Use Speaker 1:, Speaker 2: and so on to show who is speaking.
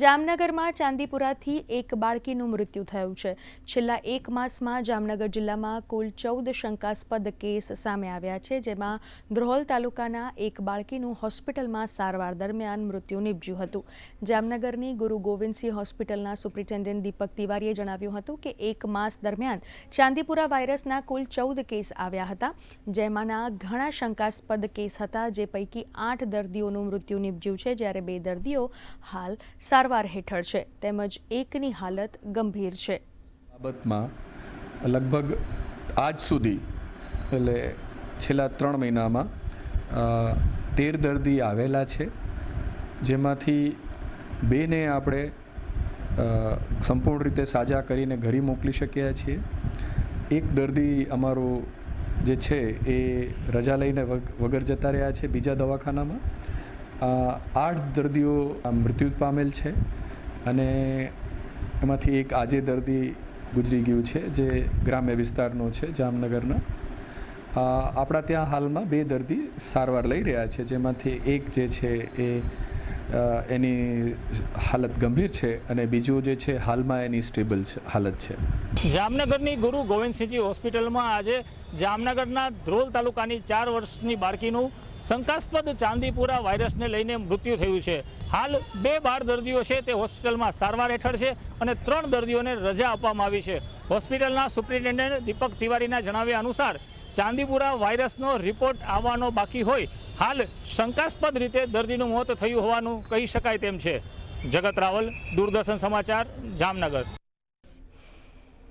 Speaker 1: જામનગરમાં ચાંદીપુરાથી એક બાળકીનું મૃત્યુ થયું છે। છેલ્લા એક માસમાં જામનગર જિલ્લામાં કુલ 14 શંકાસ્પદ કેસ સામે આવ્યા છે, જેમાં ધ્રોલ તાલુકાના એક બાળકીનું હોસ્પિટલમાં સારવાર દરમિયાન મૃત્યુ નિપજ્યું હતું। જામનગરની ગુરુ ગોવિંદસિંહ હોસ્પિટલના સુપ્રિન્ટેન્ડન્ટ દીપક તિવારીએ જણાવ્યું હતું કે એક માસ દરમિયાન ચાંદીપુરા વાયરસના કુલ 14 કેસ આવ્યા હતા, જેમાંના ઘણા શંકાસ્પદ કેસ હતા, જે પૈકી 8 દર્દીઓનું મૃત્યુ નિપજ્યું છે, જ્યારે 2 દર્દીઓ હાલ સારવાર હેઠળ છે, તેમજ એકની હાલત ગંભીર છે।
Speaker 2: બાબતમાં લગભગ આજ સુધી એટલે છેલ્લા 3 મહિનામાં 13 દર્દી આવેલા છે, જેમાંથી 2ને આપણે સંપૂર્ણ રીતે સાજા કરીને ઘરે મોકલી શક્યા છીએ। એક દર્દી અમારું જે છે એ રજા લઈને વગર જતા રહ્યા છે બીજા દવાખાનામાં। 8 દર્દીઓ મૃત્યુ પામેલ છે અને એમાંથી એક આજે દર્દી ગુજરી ગયું છે, જે ગ્રામ્ય વિસ્તારનો છે જામનગરના। આપણા ત્યાં હાલમાં 2 દર્દી સારવાર લઈ રહ્યા છે, જેમાંથી એક જે છે એ એની હાલત ગંભીર છે અને બીજું જે છે હાલમાં એની સ્ટેબલ હાલત છે।
Speaker 3: જામનગરની ગુરુ ગોવિંદસિંહજી હોસ્પિટલમાં આજે જામનગરના ધ્રોલ તાલુકાની 4 વર્ષની બાળકીનું શંકાસ્પદ ચાંદીપુરા વાયરસને લઈને મૃત્યુ થયું છે। હાલ 2 બાળ દર્દીઓ છે તે હોસ્પિટલમાં સારવાર હેઠળ છે અને 3 દર્દીઓને રજા આપવામાં આવી છે। હોસ્પિટલના સુપ્રિન્ટેન્ડન્ટ દીપક તિવારીના જણાવ્યા અનુસાર ચાંદીપુરા વાયરસનો રિપોર્ટ આવવાનો બાકી હોય હાલ શંકાસ્પદ રીતે દર્દીનું મોત થયું હોવાનું કહી શકાય તેમ છે। જગત રાવલ, દૂરદર્શન સમાચાર, જામનગર।